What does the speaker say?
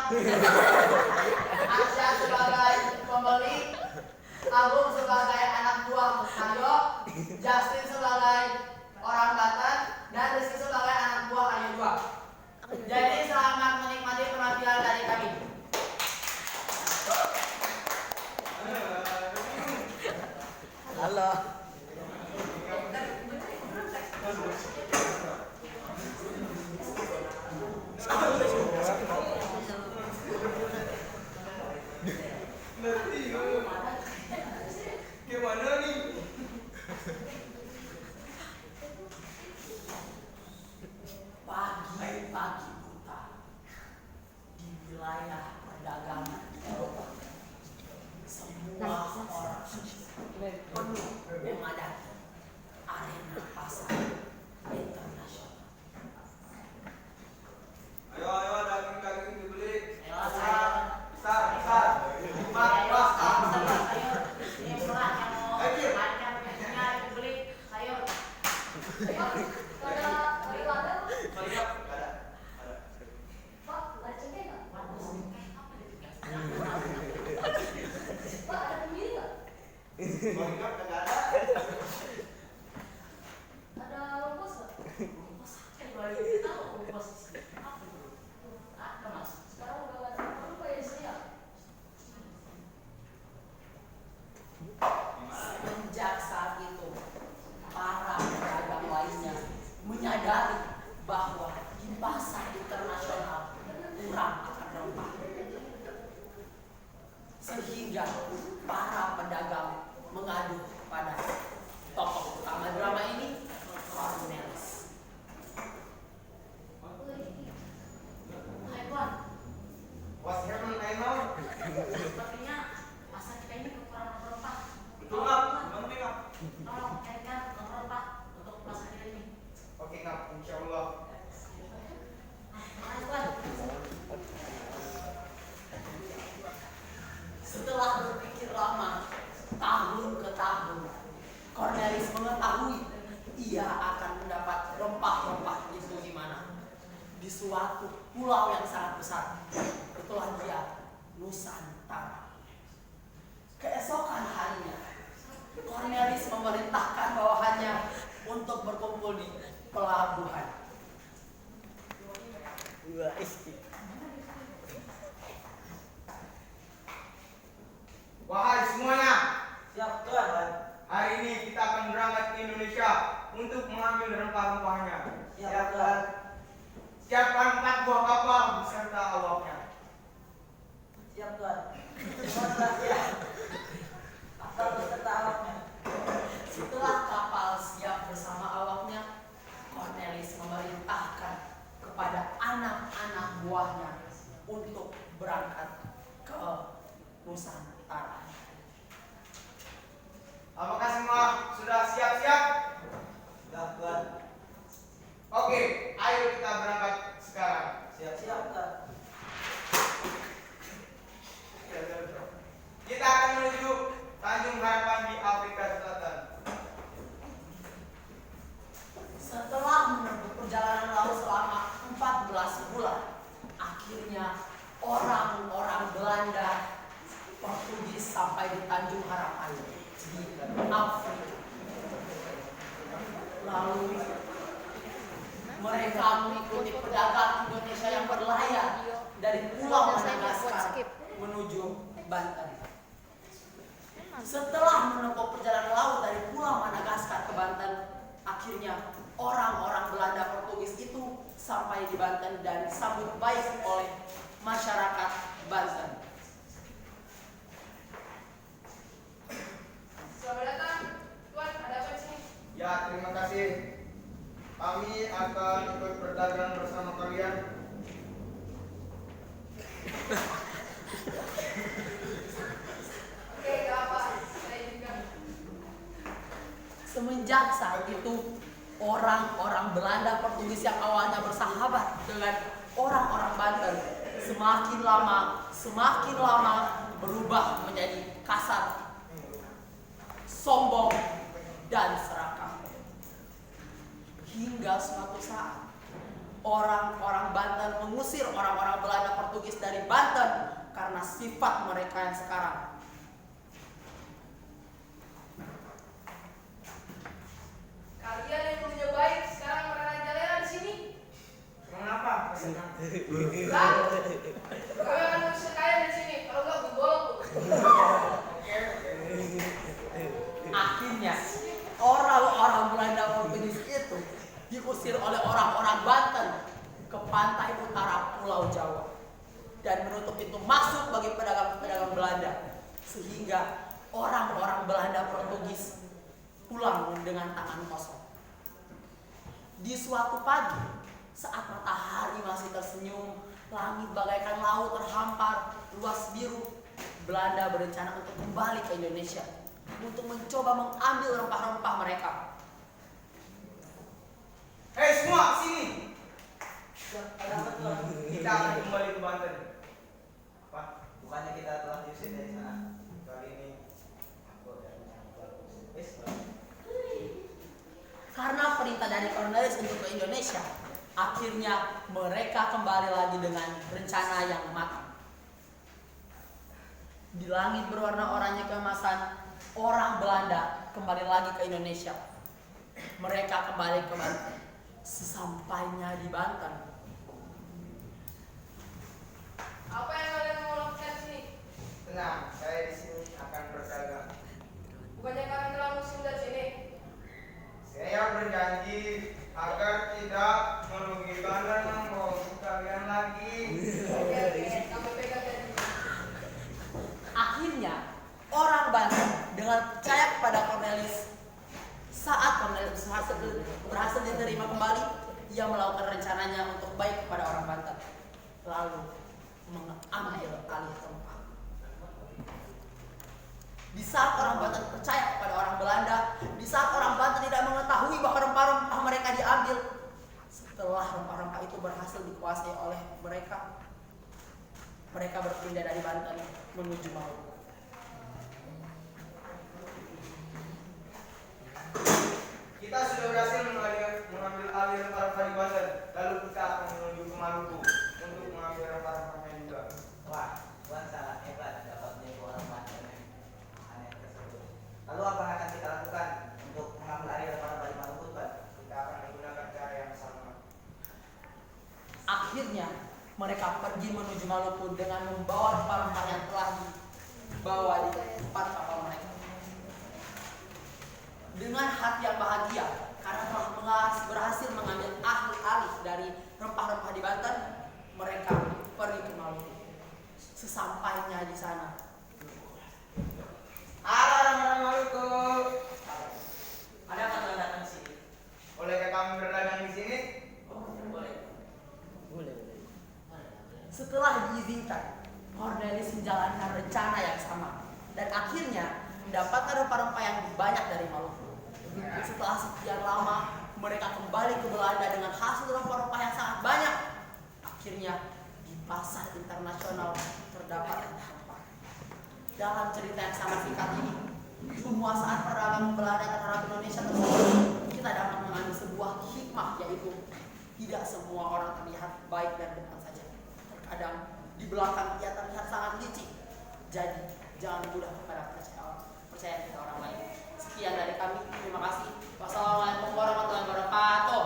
Arsya sebagai pembeli, Agung sebagai anak buah Aryo, Justin sebagai orang Batak, dan Rizky sebagai anak buah Aryo juga. Jadi selamat menikmati penampilan dari kami. Halo. Gimana nih? Pagi-pagi buta di wilayah perdagangan Eropa, semua orang penuh memadati arena pasar internasional. Ayo, daging dibeli. Ayo saya, Besar. ini pulang yang mau macam-macamnya dibeli. Ayo. Sejak saat itu, para pedagang lainnya menyadari bahwa di pasar internasional kurang akan rempah. Sehingga para pedagang mengadu pada tokoh utama drama ini, Cornelis. Hai Tuan, What's happening, Ainul? sepertinya pasar kita ini kekurangan rempah. Betul, Kak. Gimana nih, Kak? Tolong carikan rempah untuk pasar kita ini. Oke, Kak. Insyaallah. Hai Tuan. Setelah berpikir lama, tahun ke tahun, Cornelis mengetahui ia akan mendapat rempah-rempah itu di mana? Di suatu pulau yang sangat besar. Itulah dia, Nusantara. Keesokan harinya, Cornelis memerintahkan bawahannya untuk berkumpul di pelabuhan. Wahai semuanya, Siap, Tuan. hari ini kita akan berangkat ke Indonesia untuk mengambil rempah-rempahnya. Siap, Tuan. Siapkan 4 buah kapal beserta awaknya. Siap, Tuan. Ya. Asal beserta awaknya. Setelah kapal siap bersama awaknya, Cornelis memerintahkan kepada anak-anak buahnya untuk berangkat ke Nusantara. Apakah semua sudah siap-siap? Siap, Tuan. Oke, ayo kita berangkat sekarang. Siap, Tuan. Kita akan menuju Tanjung Harapan di Afrika Selatan. Setelah menempuh perjalanan laut selama 14 bulan, akhirnya orang-orang Belanda Portugis sampai di Tanjung Harapan di Afrika. Lalu mereka mengikuti pedagang Indonesia yang berlayar dari Pulau Madagaskar menuju Banten. Setelah menempuh perjalanan laut dari Pulau Madagaskar ke Banten, akhirnya orang-orang Belanda Portugis itu sampai di Banten dan disambut baik oleh masyarakat Banten. Selamat datang, Tuan. Ada apa di sini? Ya, terima kasih. Kami akan ikut berdagang bersama kalian. Oke, gak apa. Saya juga. Semenjak saat itu, orang-orang Belanda Portugis yang awalnya bersahabat dengan orang-orang Banten semakin lama berubah menjadi kasar, sombong, dan serakah. Hingga suatu saat, orang-orang Banten mengusir orang-orang Belanda Portugis dari Banten karena sifat mereka yang sekarang. Kalian yang dulunya baik sekarang merajalela di sini. Mengapa? Senang. Lah, kami akan mengusir kalian di sini. Kalau nggak gugol. Akhirnya orang-orang Belanda Portugis itu diusir oleh orang-orang Banten ke pantai utara Pulau Jawa dan menutup pintu masuk bagi pedagang-pedagang Belanda, sehingga orang-orang Belanda Portugis pulang dengan tangan kosong. Di suatu pagi, saat matahari masih tersenyum, langit bagaikan laut terhampar, luas biru, Belanda berencana untuk kembali ke Indonesia untuk mencoba mengambil rempah-rempah mereka. Hei semua, sini. Ada apa tuan? Kita akan kembali ke Banten. Apa? Bukannya kita telah diusir dari sana? Kali ini Aku dan wes. Karena perintah dari Cornelis untuk ke Indonesia, akhirnya mereka kembali lagi dengan rencana yang matang. Di langit berwarna oranye keemasan, orang Belanda kembali lagi ke Indonesia. Mereka kembali ke Banten. Sesampainya di Banten, Apa yang kalian mau lakukan di sini? tenang, saya di sini akan berdagang. Bukannya kami telah musim dari sini. Saya berjanji agar tidak merugikan dan mengganggu kalian lagi. Oke, kami pegang janji. akhirnya orang Banten dengan percaya kepada Cornelis. Saat Cornelis berhasil diterima kembali, ia melakukan rencananya untuk baik kepada orang Banten, lalu mengambil alih rempah. Di saat orang Banten percaya kepada orang Belanda, di saat orang Banten tidak mengetahui bahwa rempah-rempah mereka diambil, setelah rempah-rempah itu berhasil dikuasai oleh mereka, mereka berpindah dari Banten menuju Maluku. Kita sudah berhasil mengambil alih rempah-rempah di Banten. Lalu kita akan menuju ke Maluku untuk mengambil rempah-rempahnya juga. Wah, tuan sangat hebat dapat menipu orang Banten yang aneh tersebut. Lalu apa yang akan kita lakukan untuk mengambil alih rempah-rempah di Maluku, tuan? Kita akan menggunakan cara yang sama. Akhirnya mereka pergi menuju Maluku dengan membawa rempah-rempah yang telah dibawa di tempat kapal mereka. Dengan hati yang bahagia karena telah berhasil mengambil alih dari rempah-rempah di Banten, mereka pergi ke Maluku. Sesampainya di sana, Halo orang-orang Maluku. ada apa yang datang di sini? Bolehkah kami berdagang di sini? Boleh. Setelah diizinkan, Cornelis menjalankan rencana yang sama dan akhirnya mendapatkan rempah-rempah yang banyak dari Maluku. Setelah sekian lama, mereka kembali ke Belanda dengan hasil rempah-rempah yang sangat banyak. Akhirnya di pasar internasional terdapat rempah. Dalam cerita yang sangat singkat ini, semua saat perdagangan Belanda terhadap Indonesia tersebut, kita dapat mengambil sebuah hikmah, yaitu tidak semua orang terlihat baik dan benar saja. Terkadang di belakang ia terlihat sangat licik. Jadi jangan mudah kepada percaya kepada orang lain. Sekian dari kami. Terima kasih. Wassalamualaikum warahmatullahi wabarakatuh.